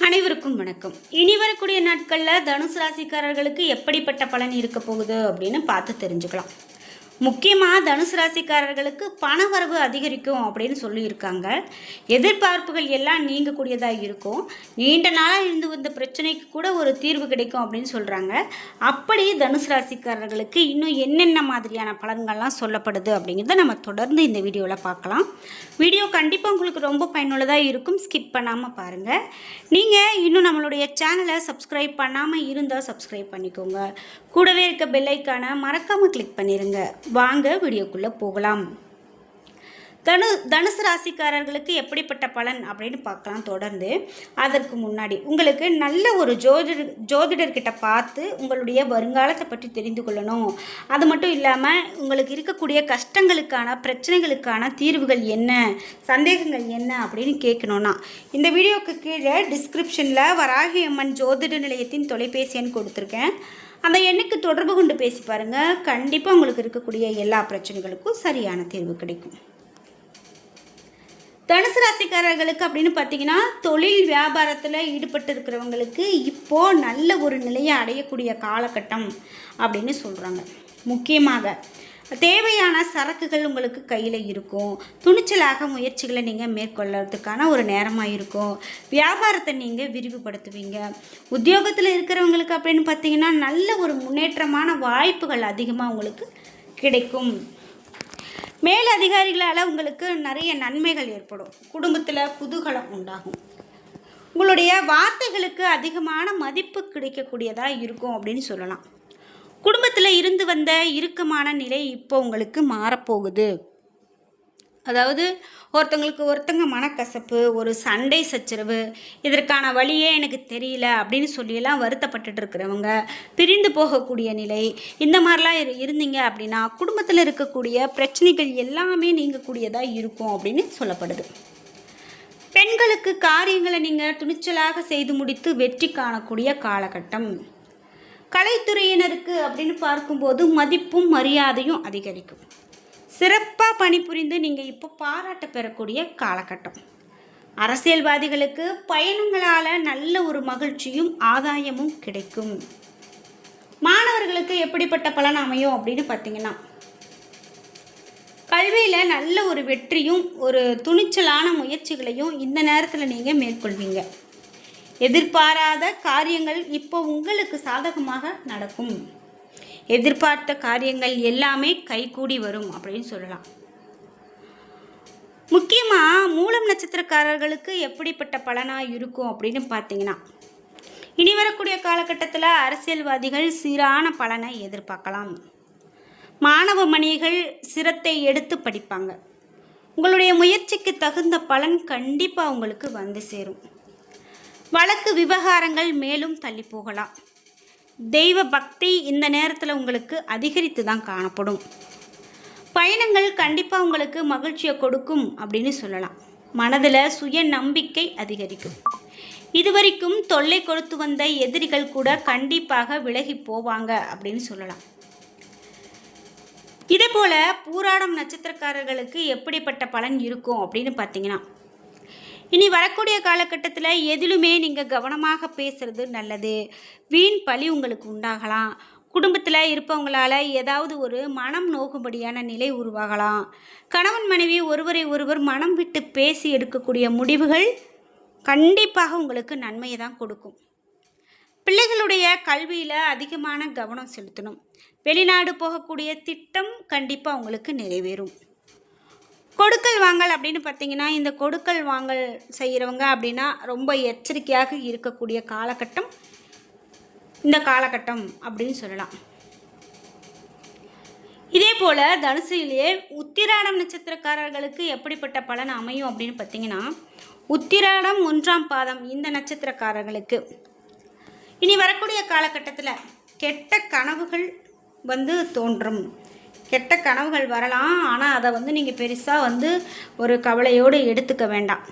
அனைவருக்கும் வணக்கம். இனி வரக்கூடிய நாட்களில் தனுசு ராசிக்காரர்களுக்கு எப்படிப்பட்ட பலன் இருக்க போகுது அப்படின்னு பார்த்து தெரிஞ்சுக்கலாம். முக்கியமாக தனுசு ராசிக்காரர்களுக்கு பணவரவு அதிகரிக்கும் அப்படின்னு சொல்லியிருக்காங்க. எதிர்பார்ப்புகள் எல்லாம் நீங்கக்கூடியதாக இருக்கும். நீண்ட நாளாக இருந்து வந்த பிரச்சனைக்கு கூட ஒரு தீர்வு கிடைக்கும் அப்படின்னு சொல்கிறாங்க. அப்படி தனுசு ராசிக்காரர்களுக்கு இன்னும் என்னென்ன மாதிரியான பலன்கள்லாம் சொல்லப்படுது அப்படிங்கிறத நம்ம தொடர்ந்து இந்த வீடியோவில் பார்க்கலாம். வீடியோ கண்டிப்பாக உங்களுக்கு ரொம்ப பயனுள்ளதாக இருக்கும். ஸ்கிப் பண்ணாமல் பாருங்கள். நீங்கள் இன்னும் நம்மளுடைய சேனலை சப்ஸ்கிரைப் பண்ணாமல் இருந்தால் சப்ஸ்கிரைப் பண்ணிக்கோங்க. கூடவே இருக்க பெல் ஐக்கானை மறக்காமல் கிளிக் பண்ணிடுங்க. வாங்க வீடியோக்குள்ளே போகலாம். தனுசு ராசிக்காரர்களுக்கு எப்படிப்பட்ட பலன் அப்படின்னு பார்க்கலாம். தொடர்ந்து அதற்கு முன்னாடி உங்களுக்கு நல்ல ஒரு ஜோதிடர்கிட்ட பார்த்து உங்களுடைய வருங்காலத்தை பற்றி தெரிந்து கொள்ளணும். அது மட்டும் இல்லாமல் உங்களுக்கு இருக்கக்கூடிய கஷ்டங்களுக்கான பிரச்சனைகளுக்கான தீர்வுகள் என்ன, சந்தேகங்கள் என்ன அப்படின்னு கேட்கணுன்னா இந்த வீடியோக்கு கீழே டிஸ்கிரிப்ஷனில் வராகி அம்மன் ஜோதிட நிலையத்தின் தொலைபேசி எண் கொடுத்துருக்கேன். அந்த எண்ணுக்கு தொடர்பு கொண்டு பேசி பாருங்கள். கண்டிப்பாக உங்களுக்கு இருக்கக்கூடிய எல்லா பிரச்சனைகளுக்கும் சரியான தீர்வு கிடைக்கும். தனுசு ராசிக்காரர்களுக்கு அப்படின்னு பார்த்தீங்கன்னா, தொழில் வியாபாரத்தில் ஈடுபட்டு இருக்கிறவங்களுக்கு இப்போது நல்ல ஒரு நிலையை அடையக்கூடிய காலகட்டம் அப்படின்னு சொல்கிறாங்க. முக்கியமாக தேவையான சரக்குகள் உங்களுக்கு கையில் இருக்கும். துணிச்சலாக முயற்சிகளை நீங்கள் மேற்கொள்ளுறதுக்கான ஒரு நேரமாக இருக்கும். வியாபாரத்தை நீங்கள் விரிவுபடுத்துவீங்க. உத்தியோகத்தில் இருக்கிறவங்களுக்கு அப்படின்னு பார்த்தீங்கன்னா, நல்ல ஒரு முன்னேற்றமான வாய்ப்புகள் அதிகமாக உங்களுக்கு கிடைக்கும். மேல் அதிகாரிகளால் உங்களுக்கு நிறைய நன்மைகள் ஏற்படும். குடும்பத்தில் குதூகலம் உண்டாகும். உங்களுடைய வார்த்தைகளுக்கு அதிகமான மதிப்பு கிடைக்கக்கூடியதாக இருக்கும் அப்படின்னு சொல்லலாம். குடும்பத்தில் இருந்து வந்த இறுக்கமான நிலை இப்போ உங்களுக்கு மாறப்போகுது. அதாவது ஒருத்தங்க மனக்கசப்பு, ஒரு சண்டை சச்சரவு, இதற்கான வழியே எனக்கு தெரியல அப்படின்னு சொல்லியெல்லாம் வருத்தப்பட்டுட்டு இருக்கிறவங்க, பிரிந்து போகக்கூடிய நிலை, இந்த மாதிரிலாம் இருந்தீங்க அப்படின்னா குடும்பத்தில் இருக்கக்கூடிய பிரச்சனைகள் எல்லாமே நீங்கக்கூடியதாக இருக்கும் அப்படின்னு சொல்லப்படுது. பெண்களுக்கு காரியங்களை நீங்கள் துணிச்சலாக செய்து முடித்து வெற்றி காணக்கூடிய காலகட்டம். கலைத்துறையினருக்கு அப்படின்னு பார்க்கும்போது மதிப்பும் மரியாதையும் அதிகரிக்கும். சிறப்பாக பணிபுரிந்து நீங்கள் இப்போ பாராட்ட பெறக்கூடிய காலகட்டம். அரசியல்வாதிகளுக்கு பயணங்களால் நல்ல ஒரு மகிழ்ச்சியும் ஆதாயமும் கிடைக்கும். மாணவர்களுக்கு எப்படிப்பட்ட பலன் அமையும் அப்படின்னு பார்த்தீங்கன்னா, கல்வியில் நல்ல ஒரு வெற்றியும் ஒரு துணிச்சலான முயற்சிகளையும் இந்த நேரத்தில் நீங்கள் மேற்கொள்வீங்க. எதிர்பாராத காரியங்கள் இப்போ உங்களுக்கு சாதகமாக நடக்கும். எதிர்பார்த்த காரியங்கள் எல்லாமே கைகூடி வரும் அப்படின்னு சொல்லலாம். முக்கியமாக மூலம் நட்சத்திரக்காரர்களுக்கு எப்படிப்பட்ட பலனாக இருக்கும் அப்படின்னு பார்த்தீங்கன்னா, இனி வரக்கூடிய காலகட்டத்தில் அரசியல்வாதிகள் சீரான பலனை எதிர்பார்க்கலாம். மாணவ மணிகள் சிரத்தை எடுத்து படிப்பாங்க. உங்களுடைய முயற்சிக்கு தகுந்த பலன் கண்டிப்பாக உங்களுக்கு வந்து சேரும். வழக்கு விவகாரங்கள் மேலும் தள்ளி போகலாம். தெய்வ பக்தி இந்த நேரத்தில் உங்களுக்கு அதிகரித்து தான் காணப்படும். பயணங்கள் கண்டிப்பாக உங்களுக்கு மகிழ்ச்சியை கொடுக்கும் அப்படின்னு சொல்லலாம். மனதில் சுய நம்பிக்கை அதிகரிக்கும். இதுவரைக்கும் தொல்லை கொடுத்து வந்த எதிரிகள் கூட கண்டிப்பாக விலகி போவாங்க அப்படின்னு சொல்லலாம். இதே போல் பூராடம் நட்சத்திரக்காரர்களுக்கு எப்படிப்பட்ட பலன் இருக்கும் அப்படின்னு பார்த்தீங்கன்னா, இனி வரக்கூடிய காலகட்டத்தில் எதிலுமே நீங்கள் கவனமாக பேசுகிறது நல்லது. வீண் பழி உங்களுக்கு உண்டாகலாம். குடும்பத்தில் இருப்பவங்களால் ஏதாவது ஒரு மனம் நோகும்படியான நிலை உருவாகலாம். கணவன் மனைவி ஒருவரை ஒருவர் மனம் விட்டு பேசி எடுக்கக்கூடிய முடிவுகள் கண்டிப்பாக உங்களுக்கு நன்மையை தான் கொடுக்கும். பிள்ளைகளுடைய கல்வியில் அதிகமான கவனம் செலுத்தணும். வெளிநாடு போகக்கூடிய திட்டம் கண்டிப்பாக உங்களுக்கு நிறைவேறும். கொடுக்கல் வாங்கல் அப்படின்னு பார்த்தீங்கன்னா, இந்த கொடுக்கல் வாங்கல் செய்கிறவங்க அப்படின்னா ரொம்ப எச்சரிக்கையாக இருக்கக்கூடிய காலகட்டம் இந்த காலகட்டம் அப்படின்னு சொல்லலாம். இதே போல் தனுசிலேயே உத்திராடம் நட்சத்திரக்காரர்களுக்கு எப்படிப்பட்ட பலன் அமையும் அப்படின்னு பார்த்தீங்கன்னா, உத்திராடம் 1ஆம் பாதம் இந்த நட்சத்திரக்காரர்களுக்கு இனி வரக்கூடிய காலகட்டத்தில் கெட்ட கனவுகள் தோன்றும். கெட்ட கனவுகள் வரலாம். ஆனால் அதை நீங்கள் பெருசாக ஒரு கவலையோடு எடுத்துக்க வேண்டாம்.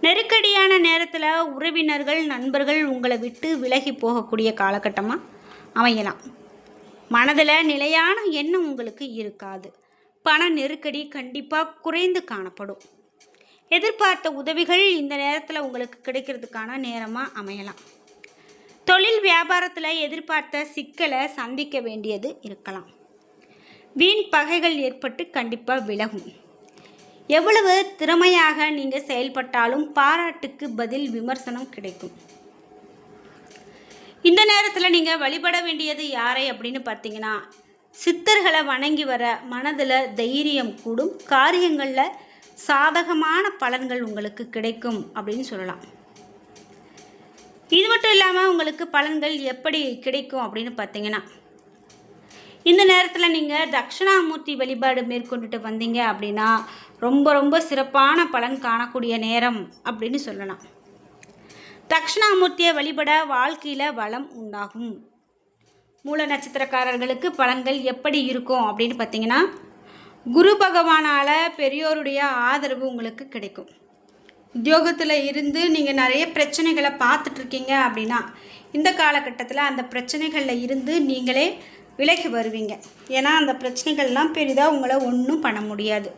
நெருக்கடியான நேரத்தில் உறவினர்கள் நண்பர்கள் உங்களை விட்டு விலகி போகக்கூடிய காலகட்டமாக அமையலாம். மனதில் நிலையான எண்ணம் உங்களுக்கு இருக்காது. பண நெருக்கடி கண்டிப்பாக குறைந்து காணப்படும். எதிர்பார்த்த உதவிகள் இந்த நேரத்தில் உங்களுக்கு கிடைக்கிறதுக்கான நேரமாக அமையலாம். தொழில் வியாபாரத்தில் எதிர்பார்த்த சிக்கலை சந்திக்க வேண்டியது இருக்கலாம். வீண் பகைகள் ஏற்பட்டு கண்டிப்பாக விலகும். எவ்வளவு திறமையாக நீங்கள் செயல்பட்டாலும் பாராட்டுக்கு பதில் விமர்சனம் கிடைக்கும். இந்த நேரத்தில் நீங்கள் வழிபட வேண்டியது யாரை அப்படின்னு பார்த்தீங்கன்னா, சித்தர்களை வணங்கி வர மனதில் தைரியம் கூடும், காரியங்களில் சாதகமான பலன்கள் உங்களுக்கு கிடைக்கும் அப்படின்னு சொல்லலாம். இது மட்டும் இல்லாமல் உங்களுக்கு பலன்கள் எப்படி கிடைக்கும் அப்படின்னு பார்த்தீங்கன்னா, இந்த நேரத்தில் நீங்கள் தட்சிணாமூர்த்தி வழிபாடு மேற்கொண்டுட்டு வந்தீங்க அப்படின்னா ரொம்ப ரொம்ப சிறப்பான பலன் காணக்கூடிய நேரம் அப்படின்னு சொல்லலாம். தட்சிணாமூர்த்தியை வழிபட வாழ்க்கையில் வளம் உண்டாகும். மூல நட்சத்திரக்காரர்களுக்கு பலன்கள் எப்படி இருக்கும் அப்படின்னு பார்த்தீங்கன்னா, குரு பகவானால் பெரியோருடைய ஆதரவு உங்களுக்கு கிடைக்கும். உத்தியோகத்தில் இருந்து நீங்கள் நிறைய பிரச்சனைகளை பார்த்துட்ருக்கீங்க அப்படின்னா இந்த காலகட்டத்தில் அந்த பிரச்சனைகளில் இருந்து நீங்களே விலகி வருவீங்க. ஏன்னா அந்த பிரச்சனைகள்லாம் பெரிதாக உங்களை ஒன்றும் பண்ண முடியாது.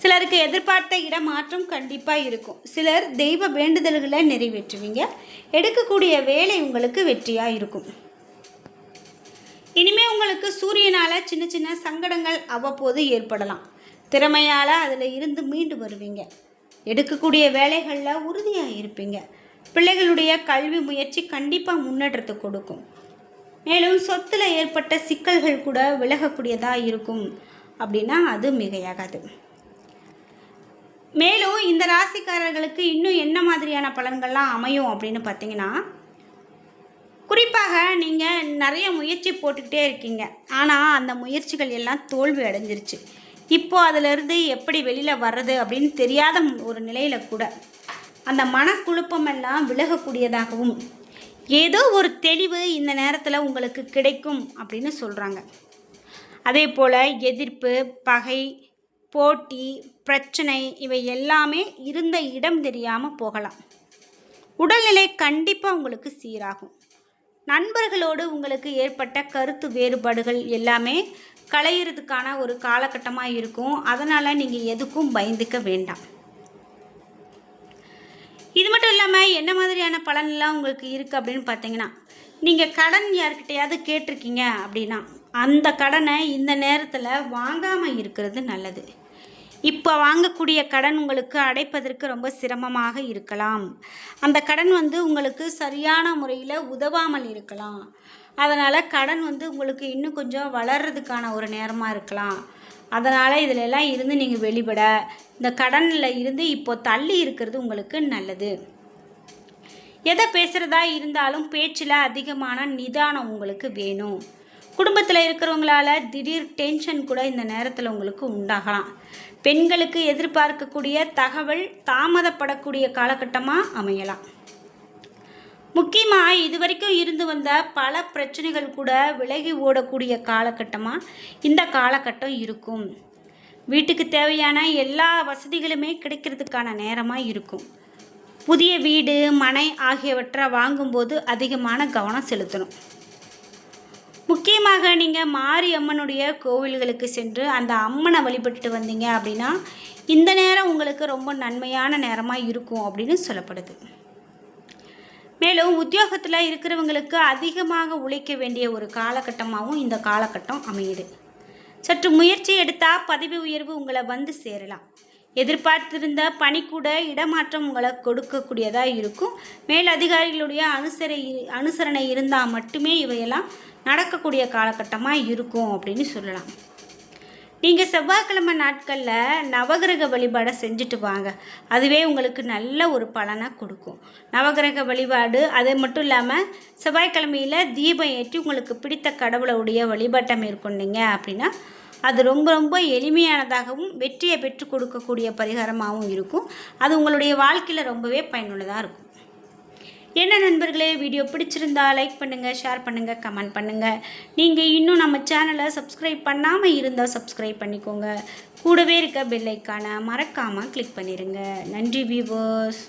சிலருக்கு எதிர்பார்த்த இடமாற்றம் கண்டிப்பாக இருக்கும். சிலர் தெய்வ வேண்டுதல்களை நிறைவேற்றுவீங்க. எடுக்கக்கூடிய வேலை உங்களுக்கு வெற்றியாக இருக்கும். இனிமேல் உங்களுக்கு சூரியனால் சின்ன சின்ன சங்கடங்கள் அவ்வப்போது ஏற்படலாம். திறமையால் அதில் இருந்து மீண்டு வருவீங்க. எடுக்கக்கூடிய வேலைகளில் உறுதியாக இருப்பீங்க. பிள்ளைகளுடைய கல்வி முயற்சி கண்டிப்பாக முன்னேற்றத்தை கொடுக்கும். மேலும் சொத்தில் ஏற்பட்ட சிக்கல்கள் கூட விலகக்கூடியதாக இருக்கும் அப்படின்னா அது மிகையாகாது. மேலும் இந்த ராசிக்காரர்களுக்கு இன்னும் என்ன மாதிரியான பலன்கள்லாம் அமையும் அப்படின்னு பார்த்தீங்கன்னா, குறிப்பாக நீங்கள் நிறைய முயற்சி போட்டுக்கிட்டே இருக்கீங்க. ஆனால் அந்த முயற்சிகள் எல்லாம் தோல்வி அடைஞ்சிருச்சு. இப்போது அதிலிருந்து எப்படி வெளியில் வர்றது அப்படின்னு தெரியாத ஒரு நிலையில் கூட அந்த மனக்குழப்பமெல்லாம் விலகக்கூடியதாகவும் ஏதோ ஒரு தெளிவு இந்த நேரத்தில் உங்களுக்கு கிடைக்கும் அப்படின்னு சொல்கிறாங்க. அதே போல் எதிர்ப்பு, பகை, போட்டி, பிரச்சனை இவை எல்லாமே இருந்த இடம் தெரியாமல் போகலாம். உடல்நிலை கண்டிப்பாக உங்களுக்கு சீராகும். நண்பர்களோடு உங்களுக்கு ஏற்பட்ட கருத்து வேறுபாடுகள் எல்லாமே களையிறதுக்கான ஒரு காலகட்டமாக இருக்கும். அதனால் நீங்கள் எதுக்கும் பயந்துக்க வேண்டாம். இது மட்டும் இல்லாமல் என்ன மாதிரியான பலன்லாம் உங்களுக்கு இருக்குது அப்படின்னு பார்த்தீங்கன்னா, நீங்கள் கடன் யார்கிட்டையாவது கேட்டிருக்கீங்க அப்படின்னா அந்த கடனை இந்த நேரத்தில் வாங்காமல் இருக்கிறது நல்லது. இப்போ வாங்கக்கூடிய கடன் உங்களுக்கு அடைப்பதற்கு ரொம்ப சிரமமாக இருக்கலாம். அந்த கடன் உங்களுக்கு சரியான முறையில் உதவாமல் இருக்கலாம். அதனால் கடன் உங்களுக்கு இன்னும் கொஞ்சம் வளர்கிறதுக்கான ஒரு நேரமாக இருக்கலாம். அதனால் இதிலெல்லாம் இருந்து நீங்கள் வெளிப்பட இந்த கடனில் இருந்து இப்போ தள்ளி இருக்கிறது உங்களுக்கு நல்லது. எதை பேசுகிறதா இருந்தாலும் பேச்சில் அதிகமான நிதானம் உங்களுக்கு வேணும். குடும்பத்தில் இருக்கிறவங்களால திடீர் டென்ஷன் கூட இந்த நேரத்தில் உங்களுக்கு உண்டாகலாம். பெண்களுக்கு எதிர்பார்க்கக்கூடிய தகவல் தாமதப்படக்கூடிய காலகட்டமாக அமையலாம். முக்கியமாக இதுவரைக்கும் இருந்து வந்த பல பிரச்சனைகள் கூட விலகி ஓடக்கூடிய காலகட்டமாக இந்த காலகட்டம் இருக்கும். வீட்டுக்கு தேவையான எல்லா வசதிகளுமே கிடைக்கிறதுக்கான நேரமாக இருக்கும். புதிய வீடு, மனை ஆகியவற்றை வாங்கும்போது அதிகமான கவனம் செலுத்தணும். முக்கியமாக நீங்கள் மாரியம்மனுடைய கோவில்களுக்கு சென்று அந்த அம்மனை வழிபட்டு வந்தீங்க அப்படின்னா இந்த நேரம் உங்களுக்கு ரொம்ப நன்மையான நேரமாக இருக்கும் அப்படின்னு சொல்லப்படுது. மேலும் உத்தியோகத்தில் இருக்கிறவங்களுக்கு அதிகமாக உழைக்க வேண்டிய ஒரு காலகட்டமாகவும் இந்த காலகட்டம் அமையுது. சற்று முயற்சி எடுத்தால் பதவி உயர்வு உங்களை வந்து சேரலாம். எதிர்பார்த்திருந்த பணி கூட இடமாற்றம் உங்களை கொடுக்கக்கூடியதாக இருக்கும். மேல் அதிகாரிகளுடைய அனுசரணை இருந்தால் மட்டுமே இவையெல்லாம் நடக்கக்கூடிய காலகட்டமாக இருக்கும் அப்படின்னு சொல்லலாம். நீங்கள் செவ்வாய்க்கிழமை நாட்களில் நவகிரக வழிபாடை செஞ்சுட்டு வாங்க. அதுவே உங்களுக்கு நல்ல ஒரு பலனை கொடுக்கும். நவகிரக வழிபாடு அது மட்டும் இல்லாமல் செவ்வாய்க்கிழமையில் தீபம் ஏற்றி உங்களுக்கு பிடித்த கடவுளுடைய வழிபாட்டை மேற்கொண்டீங்க அப்படின்னா அது ரொம்ப ரொம்ப எளிமையானதாகவும் வெற்றியை பெற்று கொடுக்கக்கூடிய பரிகாரமாகவும் இருக்கும். அது உங்களுடைய வாழ்க்கையில் ரொம்பவே பயனுள்ளதாக இருக்கும். என்ன நண்பர்களே, வீடியோ பிடிச்சிருந்தா லைக் பண்ணுங்கள், ஷேர் பண்ணுங்கள், கமெண்ட் பண்ணுங்கள். நீங்கள் இன்னும் நம்ம சேனலை சப்ஸ்கிரைப் பண்ணாமல் இருந்தால் சப்ஸ்கிரைப் பண்ணிக்கோங்க. கூடவே இருக்க பெல் ஐக்கானை மறக்காமல் கிளிக் பண்ணிடுங்க. நன்றி வியூவர்ஸ்.